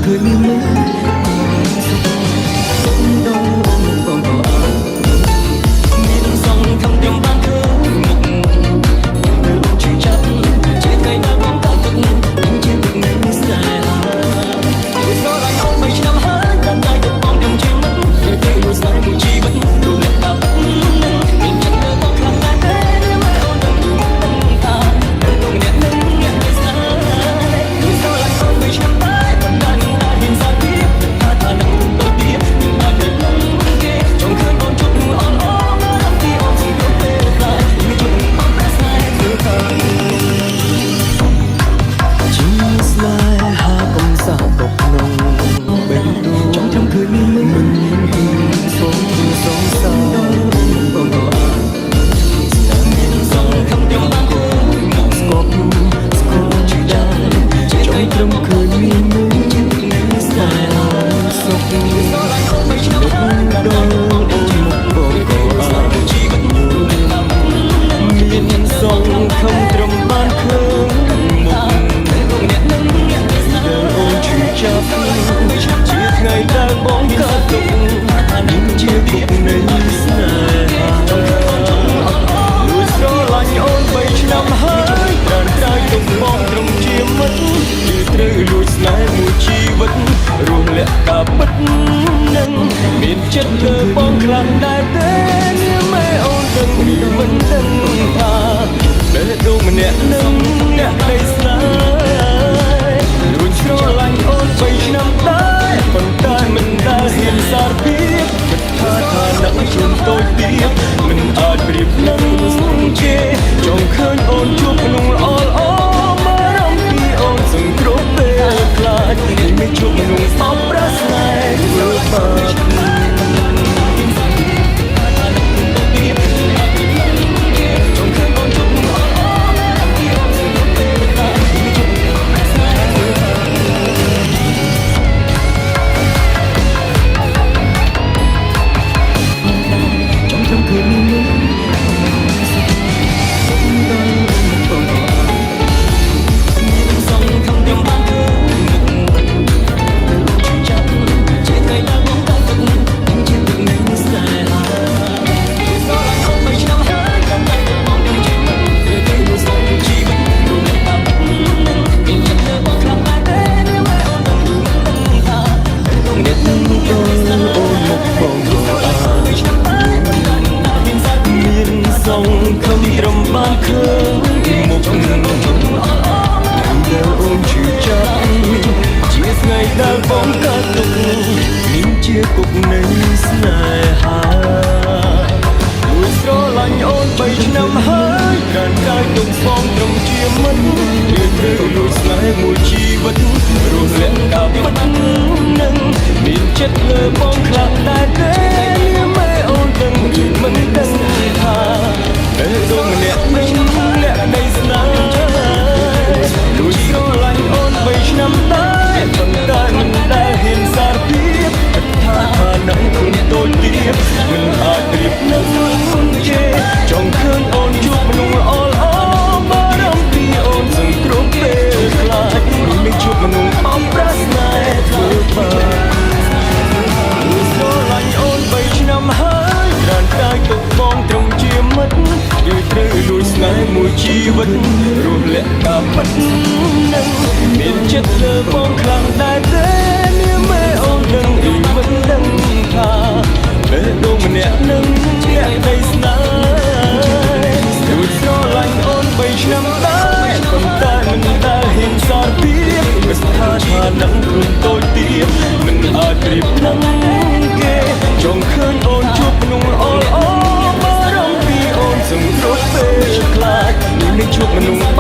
เคยมีมือโดนបងក៏អត់មានសងខំទាំងបានធ្វើមុខទៅជឿចាប់ជាថ្ងៃណាបងតទឹកជាទឹកនៃស្នេហាវាស្រឡាញ់អូន3ឆ្នាំហើយតាមដៃទៅបងទាំងជាមិត្តនិយាយមួយស្នេហ៍មួយជីវិតរូបអ្នកតាប់នឹងមានចិត្តលើបងខ្លាំងតែទេមិនអូននឹងថាអ្នកនឹងអ្នកស្នេហ៍វាស្រឡាញ់អូន3ឆ្នាំហើយមិនបានហ៊ានសាពីថាថានឹងទៅទៀតមិនអាចទៅលំគេចង់ឃើញបងជុំអនអរពីអូនសង្គ្រោះពេលខ្លះមានជុំអនតែស្នេហ៍ធ្វើខាងជាស្នេហាកំសាទុកក្នុងបេះដូងចង់ចាំឃើញមិនសូមសងសាបងក៏អត់ស្នេហ៍មានសងខំទាំងបានធ្វើមកស្គប់ជឿចាំចង់ត្រឹមឃើញមានស្នេហាសុខស្រឡាញ់អូន3ឆ្នាំហើយដល់អូនមកបងក៏អត់ជីវិតមានសងខំត្រឹមបានឃើញអ្នកនឹងដែលអូនជឿចាប់ជាថ្ងៃដែលបងកាត់ទុកនេះជាគុកនៃស្នេហាលួចស្រឡាញ់អូន3ឆ្នាំហើយត្រានត្រៃទុកបងត្រឹមជាមិត្តគឺត្រូវលួចស្នេហ៍មួយជីវិតរស់លាក់ការពិតនឹងមានចិត្តលើបងខ្លាំងដែរទេម៉ែអូនដឹងឬមិនដឹងថាបេះដូងម្នាក់នឹងអ្នកនៃស្នេហ៍លួចស្រឡាញ់អូន3ឆ្នាំដែរប៉ុន្តែមិនដែលហ៊ានសារពីគិតថានឹងជូនតូចទៀតមិនអាចប្រៀបនឹងគេចង់ឃើញអូនជួបក្នុងល្អល្អបារម្ភពីអូនសង្គ្រោះពេលខ្លាចមិនជួបក្នុងអបប្រាស្នេហ៍ធ្វើបាបគុកនៃស្នេហាលួចស្រឡាញ់អូន3ឆ្នាំហើយកានកាយទុកបងត្រឹមជាមិត្តគឺត្រូវលួចស្នេហ៍មួយជីវិតរស់លាក់ការពិតនឹងមានចិត្តលើបងខ្លាំងតែទេម៉ែអូនដឹងឬមិនដឹងថាបេះដូងម្នាក់នឹងអ្នកនៃស្នេហ៍លួចស្រឡាញ់អូន3ឆ្នាំដែរប៉ុន្តែមិនដែលហ៊ានសារពីថានឹងខ្លួនតូចទៀតមិនអាចប្រៀបនឹងគេចង់ឃើញអូនជួបមនុស្សល្អល្អបារម្ភពីអូនសង្គ្រោះពេលខ្លាចមិនជួបមនុស្សអបប្រាស្នេហ៍ធ្វើបាបស្រឡាញ់អូន3ឆ្នាំហើយត្រានតែទុកបងត្រឹមជាមិត្តគឺត្រូវលួចស្នេហ៍មួយជីវិតរស់លាក់ការពិតនឹងមានចិត្តលើបងខ្លាំងដែរទេម៉ែអូនដឹងឬមិនដឹងថាបេះដូងម្នាក់នឹងអ្នកនៃស្នេហ៍លួចស្រឡាញ់អូន3ឆ្នាំដែរប៉ុន្តែមិនដែលហ៊ានសារពីវាស្ថានឹងខ្លួនតូចទៀតមិនអាចប្រៀបនឹងគេចង់ឃើញអូនជួបក្នុងល្អល្អបារម្ភពីអូនសង្គ្រោះពេលខ្លាចមិនជួបមនុស្ស